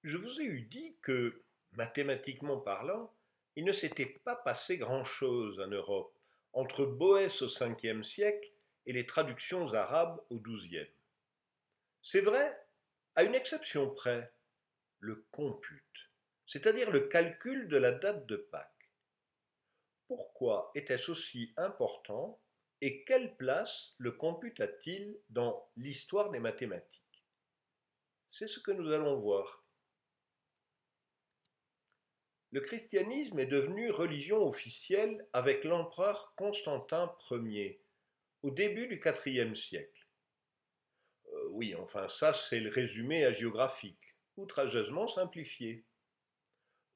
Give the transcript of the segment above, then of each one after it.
Je vous ai eu dit que, mathématiquement parlant, il ne s'était pas passé grand-chose en Europe entre Boès au 5e siècle et les traductions arabes au 12e. C'est vrai, à une exception près, le compute, c'est-à-dire le calcul de la date de Pâques. Pourquoi était-ce aussi important et quelle place le compute a-t-il dans l'histoire des mathématiques? C'est ce que nous allons voir. Le christianisme est devenu religion officielle avec l'empereur Constantin Ier, au début du IVe siècle. Oui, enfin ça c'est le résumé hagiographique, outrageusement simplifié.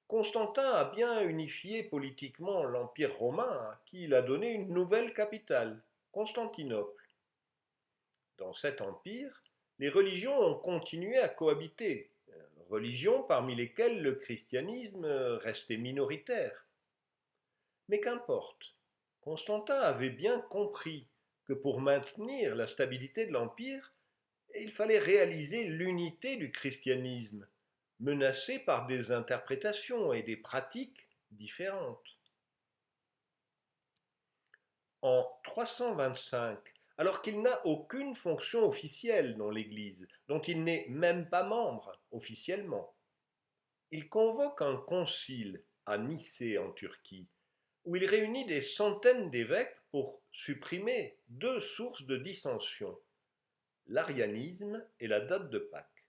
Constantin a bien unifié politiquement l'Empire romain, à qui il a donné une nouvelle capitale, Constantinople. Dans cet empire, les religions ont continué à cohabiter, religions parmi lesquelles le christianisme restait minoritaire. Mais qu'importe, Constantin avait bien compris que pour maintenir la stabilité de l'Empire, il fallait réaliser l'unité du christianisme, menacé par des interprétations et des pratiques différentes. En 325, alors qu'il n'a aucune fonction officielle dans l'Église, dont il n'est même pas membre officiellement, il convoque un concile à Nicée en Turquie, où il réunit des centaines d'évêques pour supprimer deux sources de dissension, l'arianisme et la date de Pâques.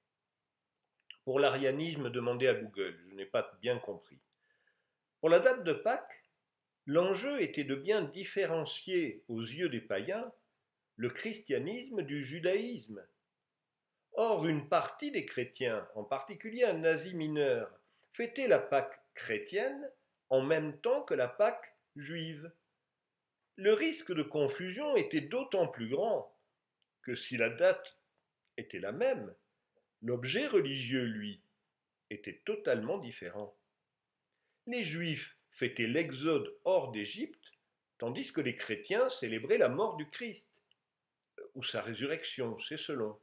Pour l'arianisme, demandez à Google, je n'ai pas bien compris. Pour la date de Pâques, l'enjeu était de bien différencier aux yeux des païens le christianisme du judaïsme. Or, une partie des chrétiens, en particulier en Asie mineure, fêtait la Pâque chrétienne en même temps que la Pâque juive. Le risque de confusion était d'autant plus grand que si la date était la même, l'objet religieux, lui, était totalement différent. Les Juifs fêtaient l'Exode hors d'Égypte, tandis que les chrétiens célébraient la mort du Christ, ou sa résurrection, c'est selon.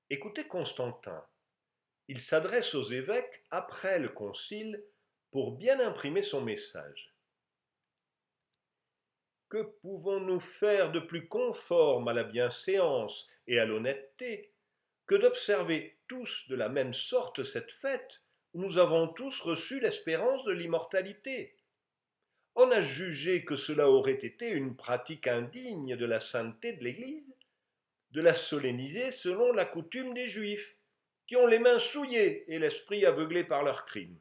Écoutez Constantin, il s'adresse aux évêques après le concile pour bien imprimer son message. Que pouvons-nous faire de plus conforme à la bienséance et à l'honnêteté que d'observer tous de la même sorte cette fête où nous avons tous reçu l'espérance de l'immortalité? On a jugé que cela aurait été une pratique indigne de la sainteté de l'Église, de la solenniser selon la coutume des Juifs, qui ont les mains souillées et l'esprit aveuglé par leurs crimes.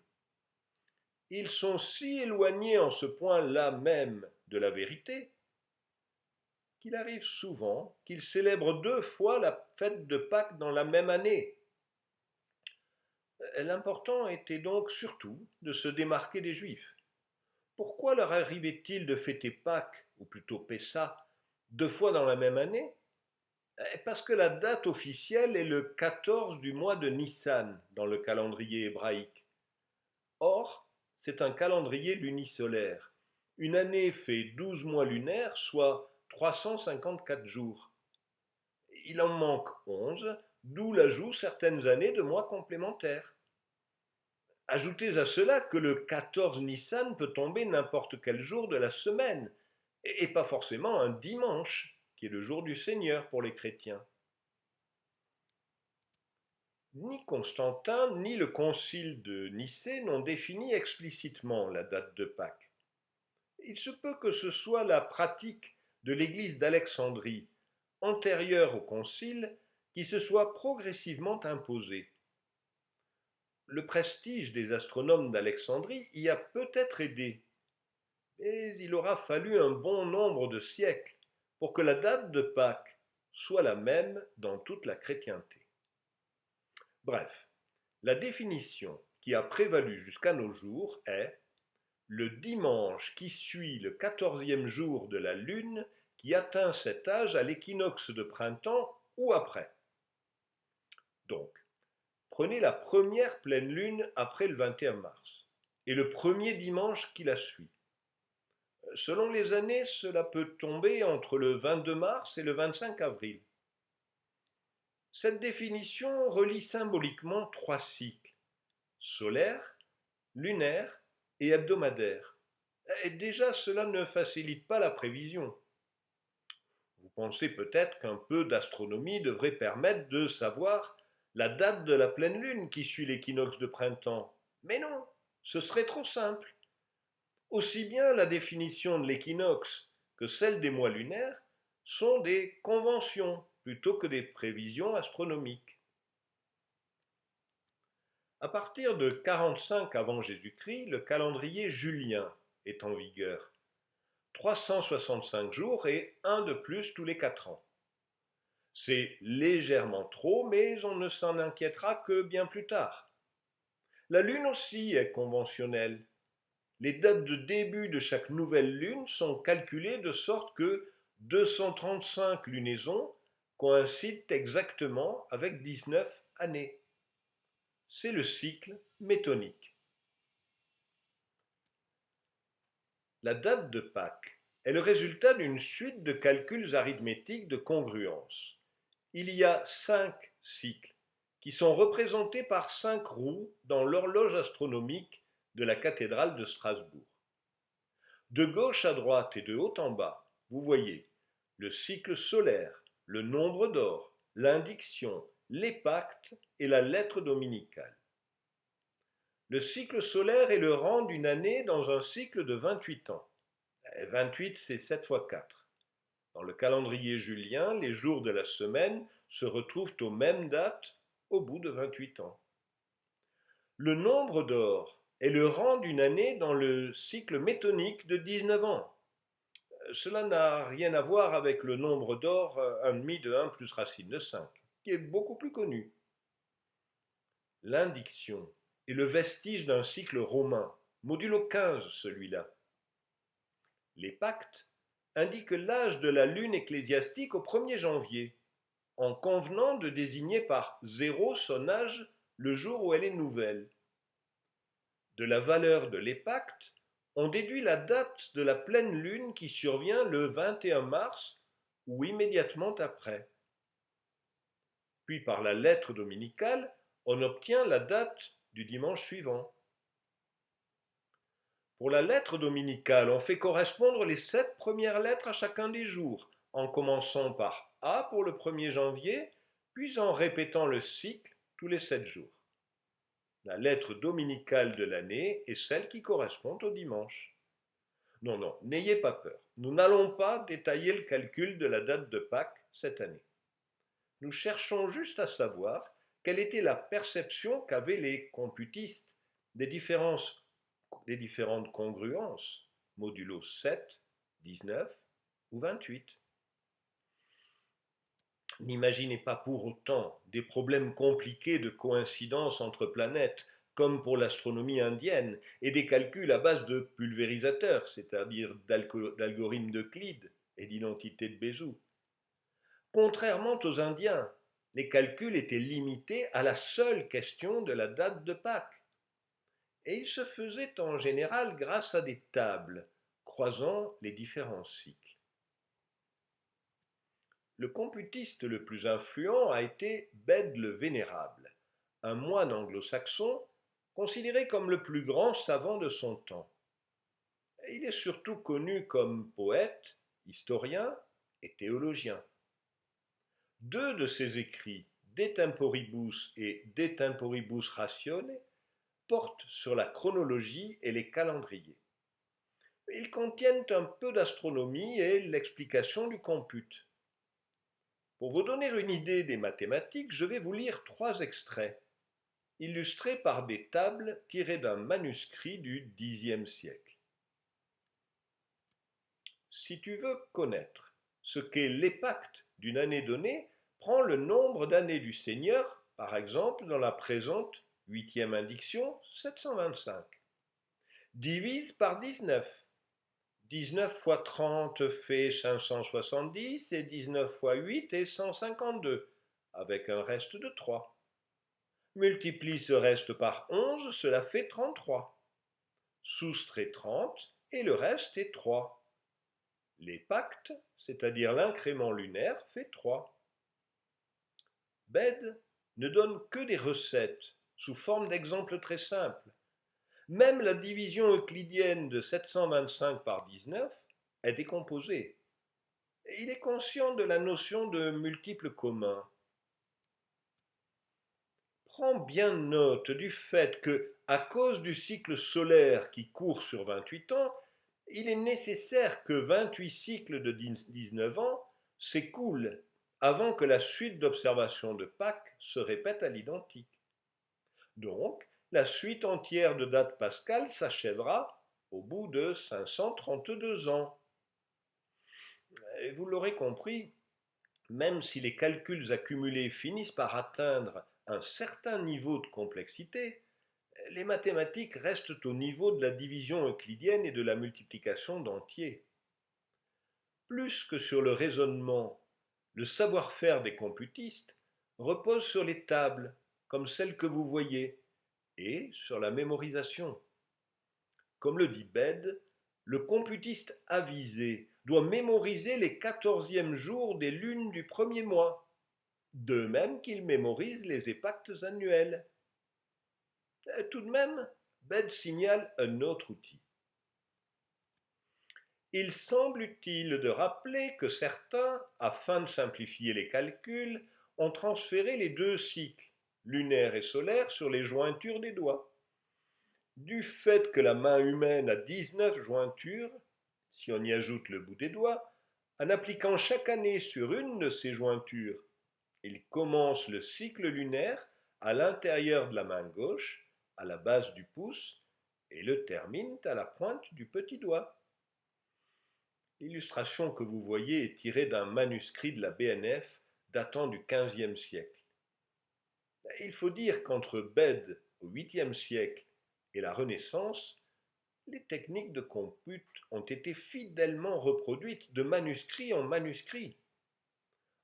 Ils sont si éloignés en ce point-là même de la vérité, qu'il arrive souvent qu'ils célèbrent deux fois la fête de Pâques dans la même année. L'important était donc surtout de se démarquer des Juifs. Pourquoi leur arrivait-il de fêter Pâques, ou plutôt Pessa, deux fois dans la même année? Parce que la date officielle est le 14 du mois de Nissan dans le calendrier hébraïque. Or, c'est un calendrier lunisolaire. Une année fait 12 mois lunaires, soit 354 jours. Il en manque 11, d'où l'ajout certaines années de mois complémentaires. Ajoutez à cela que le 14 Nissan peut tomber n'importe quel jour de la semaine, et pas forcément un dimanche, qui est le jour du Seigneur pour les chrétiens. Ni Constantin ni le concile de Nicée n'ont défini explicitement la date de Pâques. Il se peut que ce soit la pratique de l'église d'Alexandrie, antérieure au concile, qui se soit progressivement imposée. Le prestige des astronomes d'Alexandrie y a peut-être aidé, mais il aura fallu un bon nombre de siècles pour que la date de Pâques soit la même dans toute la chrétienté. Bref, la définition qui a prévalu jusqu'à nos jours est le dimanche qui suit le 14e jour de la lune qui atteint cet âge à l'équinoxe de printemps ou après. Donc, prenez la première pleine lune après le 21 mars et le premier dimanche qui la suit. Selon les années, cela peut tomber entre le 22 mars et le 25 avril. Cette définition relie symboliquement trois cycles, solaire, lunaire et hebdomadaire. Et déjà, cela ne facilite pas la prévision. Vous pensez peut-être qu'un peu d'astronomie devrait permettre de savoir la date de la pleine lune qui suit l'équinoxe de printemps. Mais non, ce serait trop simple. Aussi bien la définition de l'équinoxe que celle des mois lunaires sont des conventions plutôt que des prévisions astronomiques. À partir de 45 avant Jésus-Christ, le calendrier julien est en vigueur. 365 jours et un de plus tous les 4 ans. C'est légèrement trop, mais on ne s'en inquiétera que bien plus tard. La lune aussi est conventionnelle. Les dates de début de chaque nouvelle lune sont calculées de sorte que 235 lunaisons coïncident exactement avec 19 années. C'est le cycle métonique. La date de Pâques est le résultat d'une suite de calculs arithmétiques de congruence. Il y a 5 cycles qui sont représentés par 5 roues dans l'horloge astronomique de la cathédrale de Strasbourg. De gauche à droite et de haut en bas, vous voyez le cycle solaire, le nombre d'or, l'indiction, les pactes et la lettre dominicale. Le cycle solaire est le rang d'une année dans un cycle de 28 ans. 28, c'est 7 fois 4. Dans le calendrier julien, les jours de la semaine se retrouvent aux mêmes dates au bout de 28 ans. Le nombre d'or est le rang d'une année dans le cycle métonique de 19 ans. Cela n'a rien à voir avec le nombre d'or 1,5 de 1 plus racine de 5, qui est beaucoup plus connu. L'indiction est le vestige d'un cycle romain, modulo 15 celui-là. Les pactes indiquent l'âge de la lune ecclésiastique au 1er janvier, en convenant de désigner par 0 son âge le jour où elle est nouvelle. De la valeur de l'épacte, on déduit la date de la pleine lune qui survient le 21 mars ou immédiatement après. Puis par la lettre dominicale, on obtient la date du dimanche suivant. Pour la lettre dominicale, on fait correspondre les 7 premières lettres à chacun des jours, en commençant par A pour le 1er janvier, puis en répétant le cycle tous les 7 jours. La lettre dominicale de l'année est celle qui correspond au dimanche. Non, non, n'ayez pas peur. Nous n'allons pas détailler le calcul de la date de Pâques cette année. Nous cherchons juste à savoir quelle était la perception qu'avaient les computistes des différentes congruences, modulo 7, 19 ou 28. N'imaginez pas pour autant des problèmes compliqués de coïncidence entre planètes, comme pour l'astronomie indienne, et des calculs à base de pulvérisateurs, c'est-à-dire d'algorithmes d'Euclide et d'identité de Bézout. Contrairement aux Indiens, les calculs étaient limités à la seule question de la date de Pâques. Et ils se faisaient en général grâce à des tables croisant les différents cycles. Le computiste le plus influent a été Bède le Vénérable, un moine anglo-saxon considéré comme le plus grand savant de son temps. Il est surtout connu comme poète, historien et théologien. Deux de ses écrits, De Temporibus et De Temporibus Ratione, portent sur la chronologie et les calendriers. Ils contiennent un peu d'astronomie et l'explication du compute. Pour vous donner une idée des mathématiques, je vais vous lire 3 extraits, illustrés par des tables tirées d'un manuscrit du Xe siècle. Si tu veux connaître ce qu'est l'épacte d'une année donnée, prends le nombre d'années du Seigneur, par exemple dans la présente 8e indiction, 725. Divise par 19. 19 fois 30 fait 570 et 19 fois 8 est 152, avec un reste de 3. Multiplie ce reste par 11, cela fait 33. Soustrais 30 et le reste est 3. Les pactes, c'est-à-dire l'incrément lunaire, fait 3. Bède ne donne que des recettes sous forme d'exemples très simples. Même la division euclidienne de 725 par 19 est décomposée. Et il est conscient de la notion de multiples communs. Prends bien note du fait que, à cause du cycle solaire qui court sur 28 ans, il est nécessaire que 28 cycles de 19 ans s'écoulent avant que la suite d'observations de Pâques se répète à l'identique. Donc, la suite entière de dates pascales s'achèvera au bout de 532 ans. Et vous l'aurez compris, même si les calculs accumulés finissent par atteindre un certain niveau de complexité, les mathématiques restent au niveau de la division euclidienne et de la multiplication d'entiers. Plus que sur le raisonnement, le savoir-faire des computistes repose sur les tables, comme celles que vous voyez, et sur la mémorisation. Comme le dit Bède, le computiste avisé doit mémoriser les 14e jours des lunes du premier mois, de même qu'il mémorise les épactes annuels. Tout de même, Bède signale un autre outil. Il semble utile de rappeler que certains, afin de simplifier les calculs, ont transféré les deux cycles, lunaire et solaire, sur les jointures des doigts. Du fait que la main humaine a 19 jointures, si on y ajoute le bout des doigts, en appliquant chaque année sur une de ces jointures, il commence le cycle lunaire à l'intérieur de la main gauche, à la base du pouce, et le termine à la pointe du petit doigt. L'illustration que vous voyez est tirée d'un manuscrit de la BNF datant du XVe siècle. Il faut dire qu'entre Bède au 8e siècle et la Renaissance, les techniques de compute ont été fidèlement reproduites de manuscrit en manuscrit.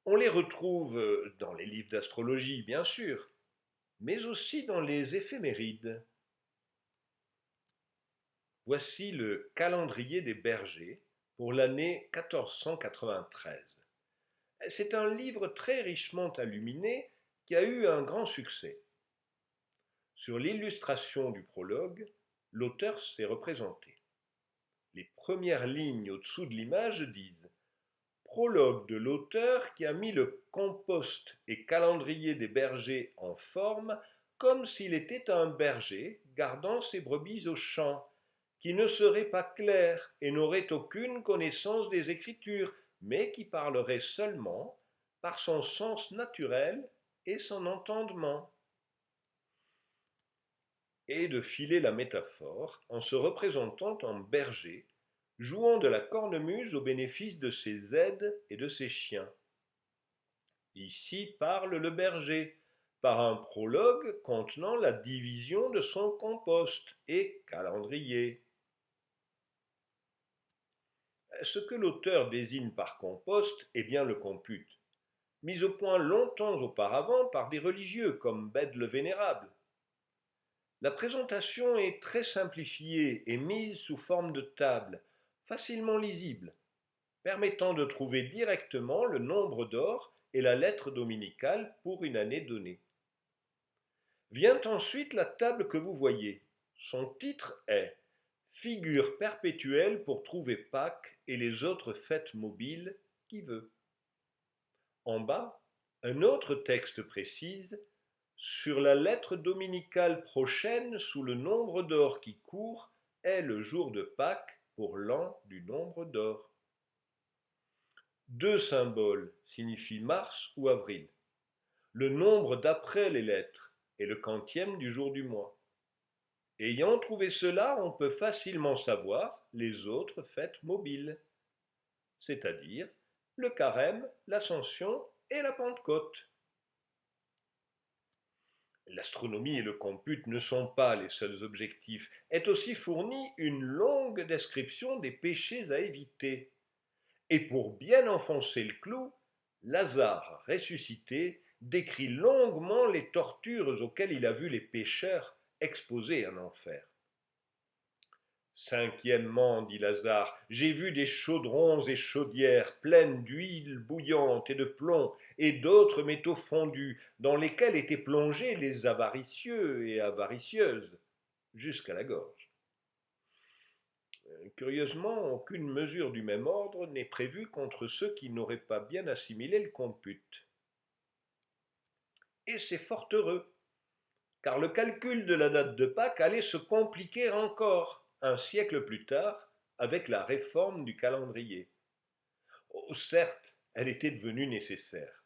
On les retrouve dans les livres d'astrologie, bien sûr, mais aussi dans les éphémérides. Voici le calendrier des bergers pour l'année 1493. C'est un livre très richement illuminé qui a eu un grand succès. Sur l'illustration du prologue, l'auteur s'est représenté. Les premières lignes au-dessous de l'image disent « Prologue de l'auteur qui a mis le compost et calendrier des bergers en forme comme s'il était un berger gardant ses brebis au champ, qui ne serait pas clair et n'aurait aucune connaissance des Écritures, mais qui parlerait seulement par son sens naturel et son entendement. » Et de filer la métaphore en se représentant en berger, jouant de la cornemuse au bénéfice de ses aides et de ses chiens. Ici parle le berger, par un prologue contenant la division de son compost et calendrier. Ce que l'auteur désigne par compost est bien le compute, mis au point longtemps auparavant par des religieux comme Bède le Vénérable. La présentation est très simplifiée et mise sous forme de table, facilement lisible, permettant de trouver directement le nombre d'or et la lettre dominicale pour une année donnée. Vient ensuite la table que vous voyez. Son titre est « Figure perpétuelle pour trouver Pâques et les autres fêtes mobiles qui veut ». En bas, un autre texte précise « Sur la lettre dominicale prochaine sous le nombre d'or qui court est le jour de Pâques pour l'an du nombre d'or ». Deux symboles signifient mars ou avril. Le nombre d'après les lettres est le quantième du jour du mois. Ayant trouvé cela, on peut facilement savoir les autres fêtes mobiles, c'est-à-dire le carême, l'Ascension et la Pentecôte. L'astronomie et le compute ne sont pas les seuls objectifs. Est aussi fournie une longue description des péchés à éviter. Et pour bien enfoncer le clou, Lazare ressuscité décrit longuement les tortures auxquelles il a vu les pécheurs exposés en enfer. Cinquièmement, dit Lazare, j'ai vu des chaudrons et chaudières pleines d'huile bouillante et de plomb et d'autres métaux fondus, dans lesquels étaient plongés les avaricieux et avaricieuses, jusqu'à la gorge. Curieusement, aucune mesure du même ordre n'est prévue contre ceux qui n'auraient pas bien assimilé le compute. Et c'est fort heureux, car le calcul de la date de Pâques allait se compliquer encore un siècle plus tard avec la réforme du calendrier. Oh, certes, elle était devenue nécessaire.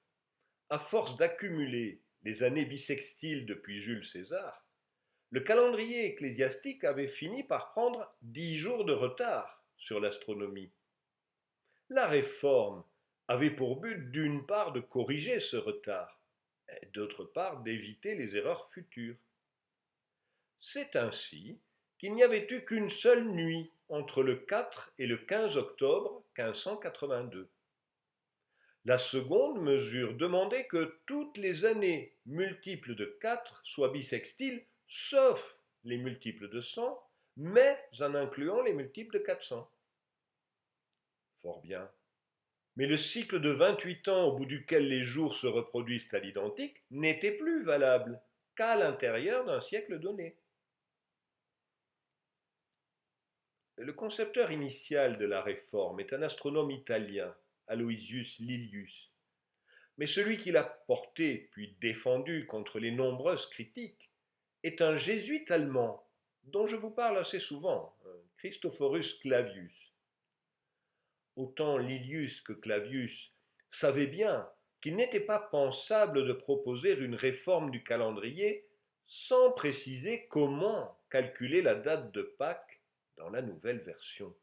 À force d'accumuler les années bissextiles depuis Jules César, le calendrier ecclésiastique avait fini par prendre 10 jours de retard sur l'astronomie. La réforme avait pour but d'une part de corriger ce retard, et d'autre part d'éviter les erreurs futures. C'est ainsi qu'il n'y avait eu qu'une seule nuit entre le 4 et le 15 octobre 1582. La seconde mesure demandait que toutes les années multiples de 4 soient bissextiles, sauf les multiples de 100, mais en incluant les multiples de 400. Fort bien. Mais le cycle de 28 ans au bout duquel les jours se reproduisent à l'identique n'était plus valable qu'à l'intérieur d'un siècle donné. Le concepteur initial de la réforme est un astronome italien, Aloysius Lilius. Mais celui qui l'a porté puis défendu contre les nombreuses critiques est un jésuite allemand dont je vous parle assez souvent, Christophorus Clavius. Autant Lilius que Clavius savaient bien qu'il n'était pas pensable de proposer une réforme du calendrier sans préciser comment calculer la date de Pâques dans la nouvelle version.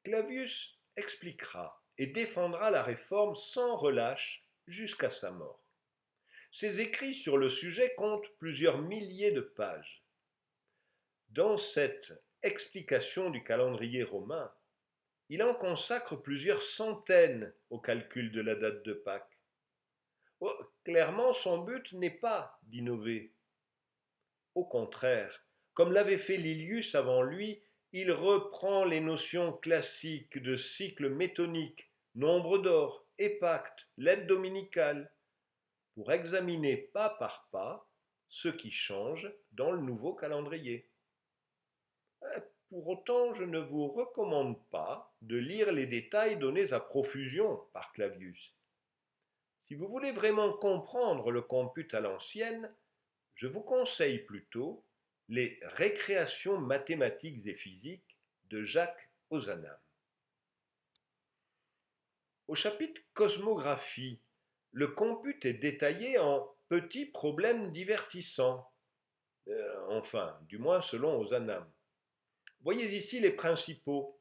Clavius expliquera et défendra la réforme sans relâche jusqu'à sa mort. Ses écrits sur le sujet comptent plusieurs milliers de pages. Dans cette explication du calendrier romain, il en consacre plusieurs centaines au calcul de la date de Pâques. Oh, clairement, son but n'est pas d'innover. Au contraire, comme l'avait fait Lilius avant lui, il reprend les notions classiques de cycle métonique, nombre d'or, épacte, lettre dominicale, pour examiner pas par pas ce qui change dans le nouveau calendrier. Pour autant, je ne vous recommande pas de lire les détails donnés à profusion par Clavius. Si vous voulez vraiment comprendre le compute à l'ancienne, je vous conseille plutôt les récréations mathématiques et physiques de Jacques Ozanam. Au chapitre Cosmographie, le compute est détaillé en petits problèmes divertissants, enfin, du moins selon Ozanam. Voyez ici les principaux.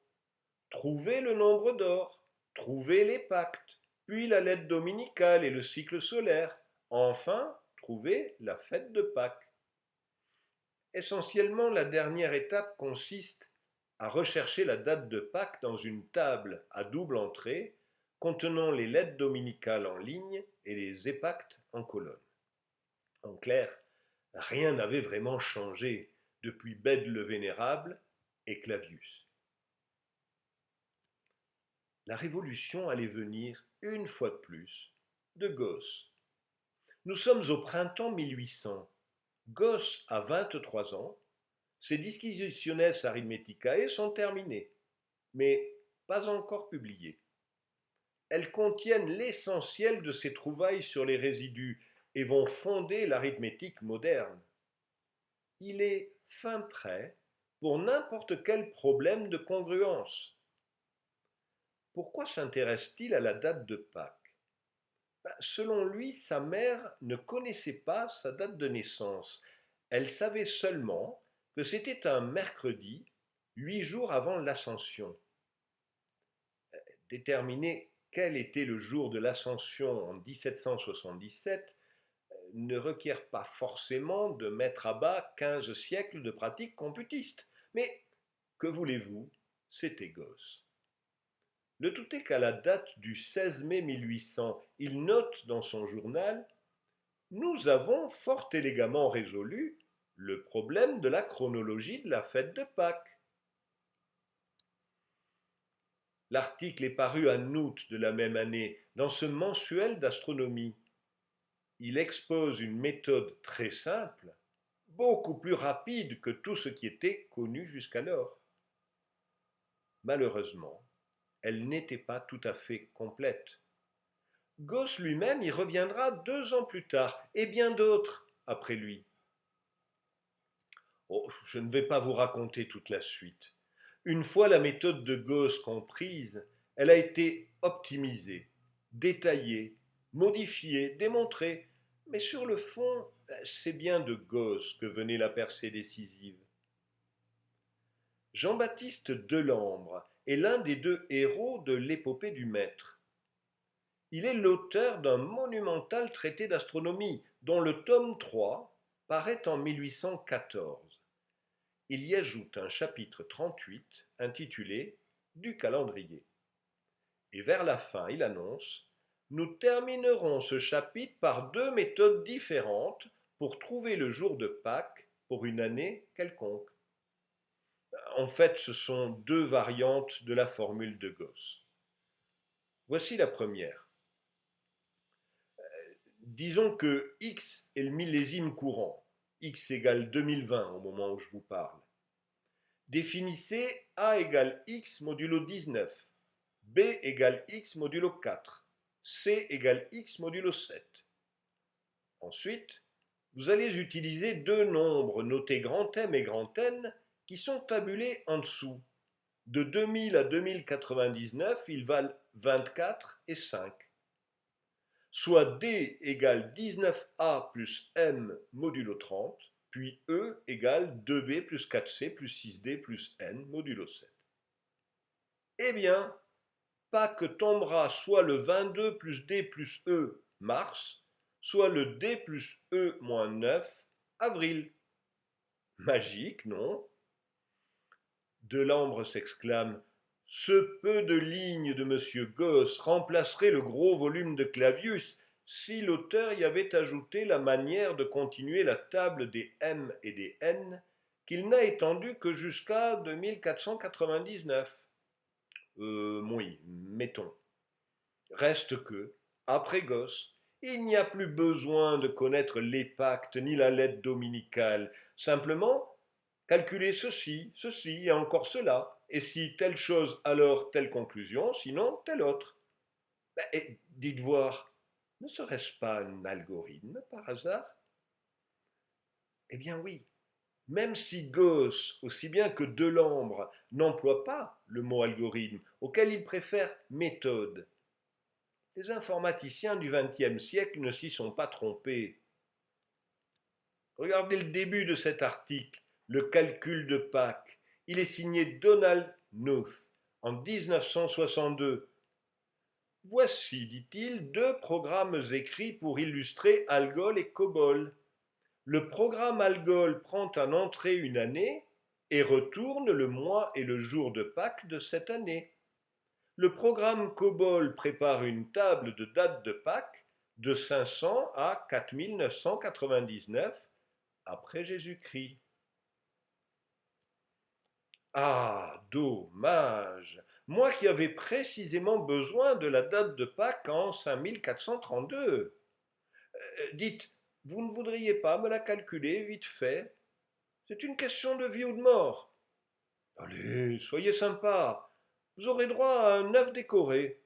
Trouver le nombre d'or, trouver les pactes, puis la lettre dominicale et le cycle solaire, enfin, trouver la fête de Pâques. Essentiellement, la dernière étape consiste à rechercher la date de Pâques dans une table à double entrée contenant les lettres dominicales en ligne et les épactes en colonne. En clair, rien n'avait vraiment changé depuis Bède le Vénérable et Clavius. La révolution allait venir, une fois de plus, de Gauss. Nous sommes au printemps 1800. Gauss a 23 ans. Ses Disquisitiones Arithmeticae sont terminées, mais pas encore publiées. Elles contiennent l'essentiel de ses trouvailles sur les résidus et vont fonder l'arithmétique moderne. Il est fin prêt pour n'importe quel problème de congruence. Pourquoi s'intéresse-t-il à la date de Pâques? Selon lui, sa mère ne connaissait pas sa date de naissance. Elle savait seulement que c'était un mercredi, 8 jours avant l'Ascension. Déterminer quel était le jour de l'Ascension en 1777 ne requiert pas forcément de mettre à bas 15 siècles de pratiques computistes. Mais, que voulez-vous, c'était Gauss. Le tout est qu'à la date du 16 mai 1800, il note dans son journal « Nous avons fort élégamment résolu le problème de la chronologie de la fête de Pâques. L'article est paru en août de la même année dans ce mensuel d'astronomie. Il expose une méthode très simple, beaucoup plus rapide que tout ce qui était connu jusqu'alors. Malheureusement, elle n'était pas tout à fait complète. Gauss lui-même y reviendra 2 ans plus tard, et bien d'autres après lui. Oh, je ne vais pas vous raconter toute la suite. Une fois la méthode de Gauss comprise, elle a été optimisée, détaillée, modifiée, démontrée, mais sur le fond, c'est bien de Gauss que venait la percée décisive. Jean-Baptiste Delambre est l'un des 2 héros de l'épopée du Maître. Il est l'auteur d'un monumental traité d'astronomie, dont le tome 3 paraît en 1814. Il y ajoute un chapitre 38 intitulé « Du calendrier ». Et vers la fin, il annonce « Nous terminerons ce chapitre par 2 méthodes différentes pour trouver le jour de Pâques pour une année quelconque. » En fait, ce sont 2 variantes de la formule de Gauss. Voici la première. Disons que X est le millésime courant, X égale 2020 au moment où je vous parle. Définissez A égale X modulo 19, B égale X modulo 4, C égale X modulo 7. Ensuite, vous allez utiliser 2 nombres notés grand M et grand N qui sont tabulés en dessous. De 2000 à 2099, ils valent 24 et 5. Soit D égale 19A plus M modulo 30, puis E égale 2B plus 4C plus 6D plus N modulo 7. Eh bien, Pâques tombera soit le 22 plus D plus E mars, soit le D plus E moins 9 avril. Magique, non? Delambre s'exclame « Ce peu de lignes de M. Gauss remplacerait le gros volume de Clavius si l'auteur y avait ajouté la manière de continuer la table des M et des N qu'il n'a étendue que jusqu'à 2499. Oui, mettons. Reste que, après Gauss, il n'y a plus besoin de connaître les pactes ni la lettre dominicale. Simplement, calculer ceci, ceci et encore cela. Et si telle chose, alors telle conclusion, sinon telle autre. Et dites voir, ne serait-ce pas un algorithme par hasard? Eh bien oui, même si Gauss, aussi bien que Delambre, n'emploie pas le mot algorithme, auquel il préfère méthode, les informaticiens du XXe siècle ne s'y sont pas trompés. Regardez le début de cet article, le calcul de Pâques. Il est signé Donald Knuth en 1962. Voici, dit-il, 2 programmes écrits pour illustrer Algol et Cobol. Le programme Algol prend en entrée une année et retourne le mois et le jour de Pâques de cette année. Le programme COBOL prépare une table de dates de Pâques de 500 à 4999 après Jésus-Christ. Ah, dommage! Moi qui avais précisément besoin de la date de Pâques en 5432. Dites, vous ne voudriez pas me la calculer vite fait? C'est une question de vie ou de mort. Allez, soyez sympa. Vous aurez droit à un œuf décoré.